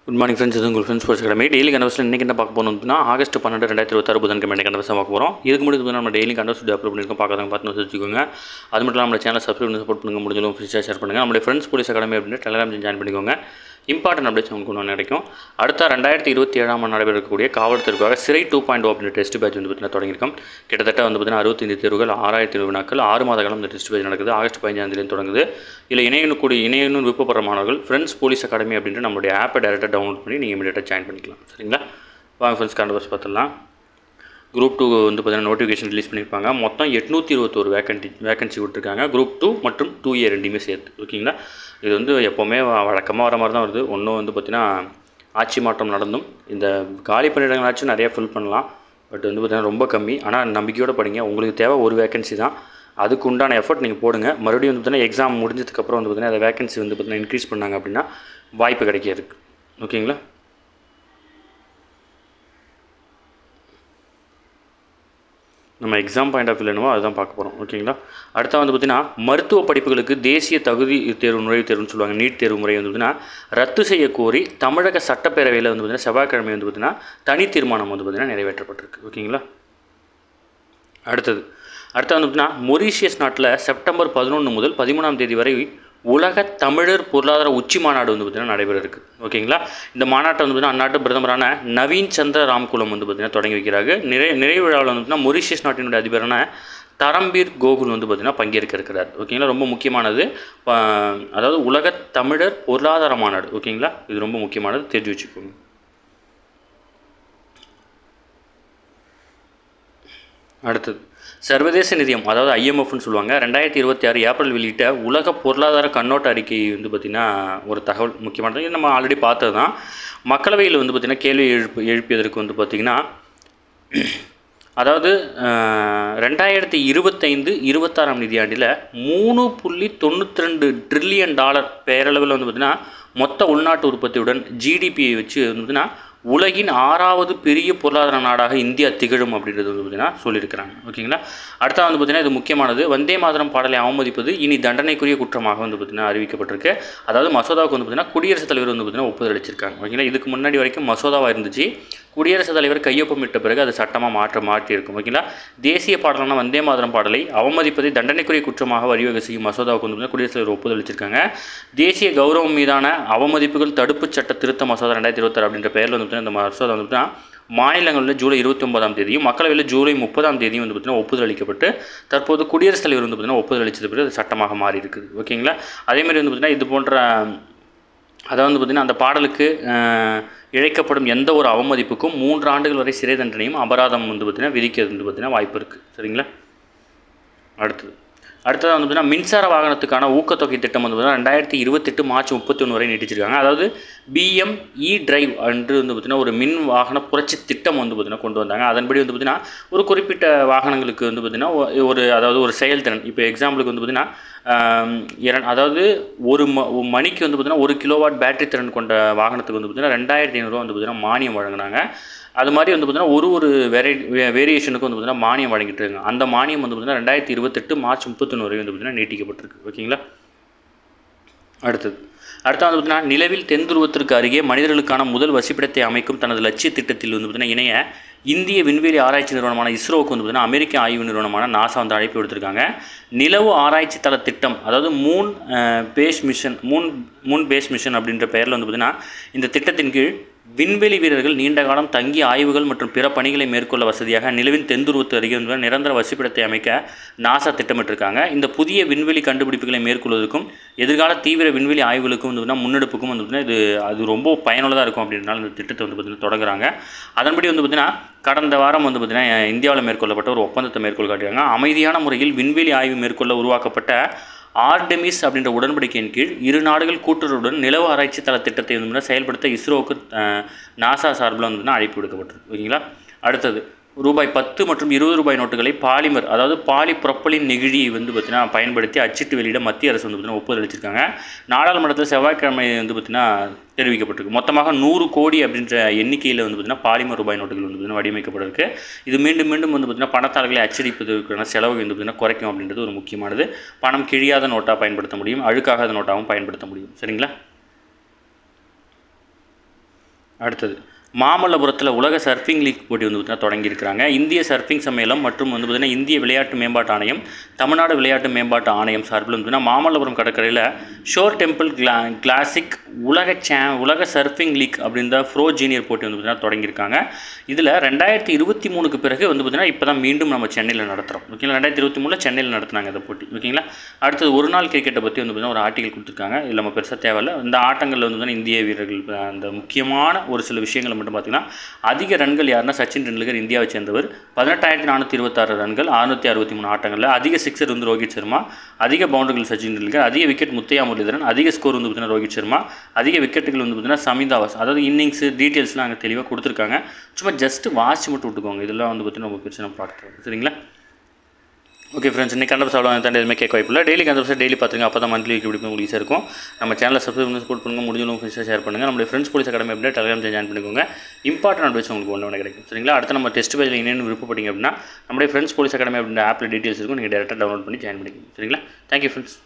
Good morning friends, இது உங்கள் friends sports academy. Daily கண்டவர்ஸில் இன்றைக்கி என்ன பார்க்க போகணும் அப்படின்னா ஆகஸ்ட் 12, 2026 புதன்கிழமை கண்டவர்ஸாக பார்க்க போகிறோம். இதுக்கு முடிஞ்சு நம்ம டெய்லி கண்டவர்ஸ் அப்லோட் பண்ணியிருக்கோம். பார்க்காதவங்க பார்த்து வச்சுக்கோங்க. அது மட்டும் இல்லாமல் நம்ம சேனல் சப்ஸ்கிரைப் பண்ணி சப்போர்ட் பண்ணுங்கள். முடிஞ்சளவு ஃப்ரெண்ட்ஸாக ஷேர் பண்ணுங்கள். நம்மளுடைய ஃப்ரெண்ட்ஸ் ஸ்போர்ட்ஸ் அகாடமி அப்படின்னு டெலிகிராம் ஜாயின் பண்ணிக்கோங்க. இம்பார்ட்டன்ட் அப்டேட்ஸ் உங்களுக்கு ஒன்று கிடைக்கும். அடுத்த 2027 நடைபெற இருக்கக்கூடிய காவல்துறைக்காக சிறை 2.0 அப்படின்ற டெஸ்ட் பேட்ச் வந்து பார்த்தீங்கன்னா தொடங்கியிருக்கோம். கிட்டத்தட்ட வந்து பார்த்தீங்கன்னா 65 தேர்வுகள், 6000 வினாக்கள், 6 மாத காலம் இந்த டெஸ்ட் பேட்ச் நடக்குது. ஆகஸ்ட் 15 தொடங்குது. இதில் இணையன்னு விருப்பப்படுற மாணவர்கள் ஃப்ரெண்ட்ஸ் போலீஸ் அகாடமி அப்படின்ற நம்மளுடைய ஆப்பை டேரெக்டாக டவுன்லோட் பண்ணி நீங்கள் இமீடியட்டாக ஜாயின் பண்ணிக்கலாம். சரிங்களா? வாங்க ஃப்ரெண்ட்ஸ், கண்டவர்ஸ் பார்த்துடலாம். குரூப் 2 வந்து பார்த்தீங்கன்னா நோட்டிஃபிகேஷன் ரிலீஸ் பண்ணியிருப்பாங்க. மொத்தம் 821 வேகன்சி விட்டுருக்காங்க. குரூப் 2 மற்றும் 2A ரெண்டுமே சேர்த்து. ஓகேங்களா? இது வந்து எப்போவுமே வழக்கமாக வர மாதிரி தான் வருது. ஒன்றும் வந்து பார்த்திங்கன்னா ஆட்சி மாற்றம் நடந்தும் இந்த காலி பணியிடங்களாச்சும் நிறையா ஃபில் பண்ணலாம். பட் வந்து பார்த்திங்கன்னா ரொம்ப கம்மி. ஆனால் நம்பிக்கையோடு படிங்க. உங்களுக்கு தேவை ஒரு வேகன்சி தான். அதுக்கு உண்டான எஃபர்ட் நீங்கள் போடுங்க. மறுபடியும் வந்து பார்த்திங்கன்னா எக்ஸாம் முடிஞ்சதுக்கப்புறம் வந்து பார்த்திங்கன்னா அந்த வேகன்சி வந்து பார்த்திங்கன்னா இன்க்ரீஸ் பண்ணாங்க அப்படின்னா வாய்ப்பு கிடைக்கிறதுக்கு. ஓகேங்களா? நம்ம எக்ஸாம் பாயிண்ட் ஆஃப் வியூ என்னவோ அதுதான் பார்க்க போகிறோம். ஓகேங்களா? அடுத்த வந்து பார்த்திங்கன்னா மருத்துவ படிப்புகளுக்கு தேசிய தகுதி தேர்வு நுழைவுத் தேர்வுன்னு சொல்லுவாங்க, நீட் தேர்வு முறை வந்து பார்த்திங்கன்னா ரத்து செய்ய கோரி தமிழக சட்டப்பேரவையில் வந்து பார்த்திங்கன்னா செவ்வாய்க்கிழமை வந்து பார்த்திங்கன்னா தனி தீர்மானம் வந்து பார்த்திங்கன்னா நிறைவேற்றப்பட்டிருக்கு. ஓகேங்களா? அடுத்து வந்து பார்த்திங்கன்னா மொரீஷியஸ் நாட்டில் செப்டம்பர் 11 முதல் 13 வரை உலக தமிழர் பொருளாதார உச்சி மாநாடு வந்து பார்த்திங்கன்னா நடைபெற இருக்குது. ஓகேங்களா? இந்த மாநாட்டை வந்து பார்த்திங்கன்னா அந்நாட்டு பிரதமரான நவீன் சந்திர ராம்குலம் வந்து பார்த்திங்கன்னா தொடங்கி வைக்கிறாங்க. நிறைவு விழாவில் வந்து பார்த்திங்கன்னா மொரீஷியஸ் நாட்டினுடைய அதிபரான தரம்பீர் கோகுல் வந்து பார்த்திங்கன்னா பங்கேற்க இருக்கிறார். ஓகேங்களா? ரொம்ப முக்கியமானது. அதாவது உலக தமிழர் பொருளாதார மாநாடு. ஓகேங்களா? இது ரொம்ப முக்கியமானது, தெரிஞ்சு வச்சுக்கோங்க. அடுத்தது சர்வதேச நிதியம், அதாவது IMFன்னு சொல்லுவாங்க, 2026 ஏப்ரல் வெளியிட்ட உலக பொருளாதார கண்ணோட்ட அறிக்கை வந்து பார்த்திங்கன்னா ஒரு தகவல் முக்கியமானது. இது நம்ம ஆல்ரெடி பார்த்தது தான். மக்களவையில் வந்து பார்த்திங்கன்னா கேள்வி எழுப்பியதற்கு வந்து பார்த்திங்கன்னா அதாவது 2025-26 நிதியாண்டில் $3.92 ட்ரில்லியன் பேரளவில் வந்து பார்த்திங்கன்னா மொத்த உள்நாட்டு உற்பத்தியுடன் GDPயை வச்சு வந்து பார்த்திங்கன்னா உலகின் 6வது பெரிய பொருளாதார நாடாக இந்தியா திகழும் அப்படின்றது வந்து பார்த்திங்கன்னா சொல்லியிருக்கிறாங்க. ஓகேங்களா? அடுத்த வந்து பார்த்திங்கன்னா இது முக்கியமானது. வந்தே மாதரம் பாடலை அவமதிப்பது இனி தண்டனைக்குரிய குற்றமாக வந்து பார்த்திங்கன்னா அறிவிக்கப்பட்டிருக்கு. அதாவது மசோதாவுக்கு வந்து பார்த்திங்கன்னா குடியரசுத் தலைவர் வந்து பார்த்திங்கன்னா ஒப்புதல் அளிச்சிருக்காங்க. ஓகேங்களா? இதுக்கு முன்னாடி வரைக்கும் மசோதாவாக இருந்துச்சு. குடியரசுத் தலைவர் கையொப்பமிட்ட பிறகு அது சட்டமாக மாற்றியிருக்கும். ஓகேங்களா? தேசிய பாடலான வந்தே மாதரம் பாடலை அவமதிப்பதை தண்டனைக்குரிய குற்றமாக வழிவகை செய்யும் மசோதாவுக்கு வந்து பார்த்திங்கன்னா குடியரசுத் தலைவர் ஒப்புதல் அளிச்சிருக்காங்க. தேசிய கௌரவம் மீதான அவமதிப்புகள் தடுப்பு சட்ட திருத்த மசோதா 2026 அப்படின்ற பெயரில் வந்து இந்த மசோதா வந்து மாநிலங்களில் ஜூலை 29 மக்களவையில் ஜூலை 30 வந்து பார்த்திங்கன்னா ஒப்புதல் அளிக்கப்பட்டு தற்போது குடியரசுத் தலைவர் வந்து பார்த்திங்கன்னா ஒப்புதல் அளித்தது பிறகு அது சட்டமாக மாறி இருக்குது. ஓகேங்களா? அதேமாதிரி வந்து பார்த்திங்கன்னா இது போன்ற அதை வந்து பார்த்திங்கன்னா அந்த பாடலுக்கு இழைக்கப்படும் எந்த ஒரு அவமதிப்புக்கும் 3 ஆண்டுகள் வரை சிறை தண்டனையும் அபராதம் வந்து பார்த்திங்கன்னா விதிக்கிறது வந்து பார்த்திங்கன்னா வாய்ப்பு இருக்குது. சரிங்களா? அடுத்தது வந்து பார்த்திங்கன்னா மின்சார வாகனத்துக்கான ஊக்கத்தொகை திட்டம் வந்து பார்த்திங்கன்னா 2028 மார்ச் 31 வரை நீட்டிச்சிருக்காங்க. அதாவது BME டிரைவ் என்று வந்து பார்த்திங்கன்னா ஒரு மின் வாகன புரட்சி திட்டம் வந்து பார்த்திங்கன்னா கொண்டு வந்தாங்க. அதன்படி வந்து பார்த்திங்கன்னா ஒரு குறிப்பிட்ட வாகனங்களுக்கு வந்து பார்த்திங்கன்னா அதாவது ஒரு செயல்திறன், இப்போ எக்ஸாம்பிளுக்கு வந்து பார்த்திங்கன்னா அதாவது ஒரு மணிக்கு வந்து பார்த்திங்கன்னா 1 கிலோவாட் பேட்டரி திறன் கொண்ட வாகனத்துக்கு வந்து பார்த்திங்கன்னா 2500 வந்து பார்த்திங்கன்னா மானியம் வழங்கினாங்க. அது மாதிரி வந்து பார்த்திங்கன்னா ஒரு வேரியேஷனுக்கு வந்து பார்த்திங்கன்னா மானியம் வழங்கிட்டு இருக்காங்க. அந்த மானியம் வந்து பார்த்திங்கன்னா 2028 மார்ச் 31 வரை வந்து பார்த்திங்கன்னா நீட்டிக்கப்பட்டிருக்கு. ஓகேங்களா? அடுத்தது வந்து பார்த்திங்கன்னா நிலவில் தென் துருவத்திற்கு அருகே மனிதர்களுக்கான முதல் வசிப்பிடத்தை அமைக்கும் தனது லட்சிய திட்டத்தில் வந்து பார்த்திங்கன்னா இணைய இந்திய விண்வெளி ஆராய்ச்சி நிறுவனமான இஸ்ரோவுக்கு வந்து பார்த்திங்கன்னா அமெரிக்க ஆய்வு நிறுவனமான நாசா வந்து அழைப்பு விடுத்திருக்காங்க. நிலவு ஆராய்ச்சி தள திட்டம், அதாவது மூன் பேஸ் மிஷன் அப்படின்ற பெயரில் வந்து பார்த்திங்கன்னா இந்த திட்டத்தின் கீழ் விண்வெளி வீரர்கள் நீண்ட காலம் தங்கி ஆய்வுகள் மற்றும் பிற பணிகளை மேற்கொள்ள வசதியாக நிலவின் தென்துருவத்து அருகே நிரந்தர வசிப்பிடத்தை அமைக்க நாசா திட்டமிட்டிருக்காங்க. இந்த புதிய விண்வெளி கண்டுபிடிப்புகளை மேற்கொள்வதற்கும் எதிர்கால தீவிர விண்வெளி ஆய்வுகளுக்கும் வந்து முன்னெடுப்புக்கும் வந்து அது ரொம்ப பயனுள்ளதாக இருக்கும் அப்படின்றனால இந்த திட்டத்தை வந்து பார்த்திங்கன்னா தொடங்குறாங்க. அதன்படி வந்து பார்த்திங்கன்னா கடந்த வாரம் வந்து பார்த்திங்கன்னா இந்தியாவில் மேற்கொள்ளப்பட்ட ஒரு ஒப்பந்தத்தை மேற்கொள்ள காட்டியிருக்காங்க. அமைதியான முறையில் விண்வெளி ஆய்வு மேற்கொள்ள உருவாக்கப்பட்ட ஆர்டெமிஸ் அப்படின்ற உடன்படிக்கையின் கீழ் 2 நாடுகள் கூட்டுறவுடன் நிலவு ஆராய்ச்சி தள திட்டத்தை வந்து செயல்படுத்த இஸ்ரோவுக்கு நாசா சார்பில் வந்து அழைப்பு விடுக்கப்பட்டிருக்கு. ஓகேங்களா? அடுத்தது ₹10 மற்றும் ₹20 நோட்டுகளை பாலிமர், அதாவது பாலிப்ரொப்பலின் நெகிழியை வந்து பார்த்திங்கன்னா பயன்படுத்தி அச்சிட்டு வெளியிட மத்திய அரசு வந்து பார்த்திங்கன்னா ஒப்புதல் அளிச்சிருக்காங்க. நாடாளுமன்றத்தில் செவ்வாய்க்கிழமை வந்து பார்த்திங்கன்னா தெரிவிக்கப்பட்டிருக்கு. மொத்தமாக 100 கோடி அப்படின்ற எண்ணிக்கையில் வந்து பார்த்திங்கன்னா பாலிமர் ரூபாய் நோட்டுகள் வந்து பார்த்திங்கன்னா வடிவமைக்கப்பட்டிருக்கு. இது மீண்டும் வந்து பார்த்திங்கன்னா பணத்தாள்களை அச்சடிப்பதற்கான செலவு வந்து பார்த்திங்கன்னா குறைக்கும் அப்படின்றது ஒரு முக்கியமானது. பணம் கிழியாத நோட்டாக பயன்படுத்த முடியும், அழுக்காகாத நோட்டாகவும் பயன்படுத்த முடியும். சரிங்களா? அடுத்தது மாமல்லபுரத்தில் உலக சர்ஃபிங் லீக் போட்டி வந்து பார்த்திங்கன்னா தொடங்கியிருக்கிறாங்க. இந்திய சர்ஃபிங் சம்மேளனம் மற்றும் வந்து பார்த்திங்கன்னா இந்திய விளையாட்டு மேம்பாட்டு ஆணையம், தமிழ்நாடு விளையாட்டு மேம்பாட்டு ஆணையம் சார்பில் வந்து பார்த்திங்கன்னா மாமல்லபுரம் கடற்கரையில் ஷோர் டெம்பிள் கிளாசிக் உலக சர்ஃபிங் லீக் அப்படின்ற ஃப்ரோ ஜூனியர் போட்டி வந்து பார்த்திங்கன்னா தொடங்கியிருக்காங்க. இதில் 2023க்கு பிறகு வந்து பார்த்திங்கன்னா இப்போ தான் மீண்டும் நம்ம சென்னையில் நடத்துகிறோம். ஓகேங்களா, 2023 சென்னையில் நடத்துனாங்க இந்த போட்டி. ஓகேங்களா, அடுத்தது ஒரு நாள் கிரிக்கெட்டை பற்றி வந்து பார்த்திங்கன்னா ஒரு ஆர்டிகல் கொடுத்துருக்காங்க. இதில் நம்ம பெருசாக தேவையில்லை. இந்த ஆட்டங்களில் வந்து பார்த்திங்கன்னா இந்திய வீரர்கள் அந்த முக்கியமான ஒரு சில விஷயங்களை மட்டும் பார்த்திங்கன்னா அதிக ரன்கள் யாருன்னா சச்சின் டெண்டுல்கர் இந்தியாவை சேர்ந்தவர். 18,426 ரன்கள் 663 ஆட்டங்களில். அதிக சிக்ஸர் வந்து ரோஹித் சர்மா, அதிக பவுண்டரிகள் சச்சின் டெண்டுல்கர், அதிக விக்கெட் முத்தையா முரளிதரன், அதிக ஸ்கோர் வந்து பார்த்திங்கன்னா ரோஹித் சர்மா, அதிக விக்கெட்டுகள் வந்து பார்த்திங்கன்னா சமிதாவாஸ். அதாவது இன்னிங்ஸு டீட்டெயில்ஸ்லாம் அங்கே தெளிவாக கொடுத்துருக்காங்க. சும்மா ஜஸ்ட் வாட்ச் மட்டும் விட்டுக்கோங்க. இதெல்லாம் வந்து பார்த்திங்கன்னா ரொம்ப பிரச்சனை பார்க்குறோம். சரிங்களா? ஓகே ஃப்ரெண்ட்ஸ், இன்றைக்கி கண்டப் சாப்பிட தாண்டி எதுவுமே கேட்க வாய்ப்பில்லை. டெய்லி கண்டப் டெய்லி பார்த்துங்க. அப்போ தான் மந்த்லி வீக் உங்களுக்கு ஈஸியாக இருக்கும். நம்ம சேனலை சப்ஸ்கிரைப் பண்ணி சப்போர்ட் பண்ணுங்கள். முடிஞ்சவங்க ஃப்ரெண்ட்ஸாக ஷேர் பண்ணுங்கள். நம்மளுடைய ஃப்ரெண்ட்ஸ் போலீஸ் அகாடமி அப்படியே டெலிகிராம் ஜாயின் பண்ணிக்கோங்க. இம்பார்ட்டன்ட் அட்வைஸ் உங்களுக்கு ஒன்று கிடைக்கும். சரிங்களா? அடுத்து நம்ம டெஸ்ட் பேஜில் என்னென்னு விருப்பப்பட்டீங்க அப்படின்னா நம்மளுடைய ஃப்ரெண்ட்ஸ் போலீஸ் அகாடமி அப்படின்ற ஆப்பில் டீட்டெயில்ஸ் இருக்கும். நீங்கள் டேரெக்டாக டவுன்லோட் பண்ணி ஜாயின் பண்ணிக்கோங்க. சரிங்களா? Thank you friends.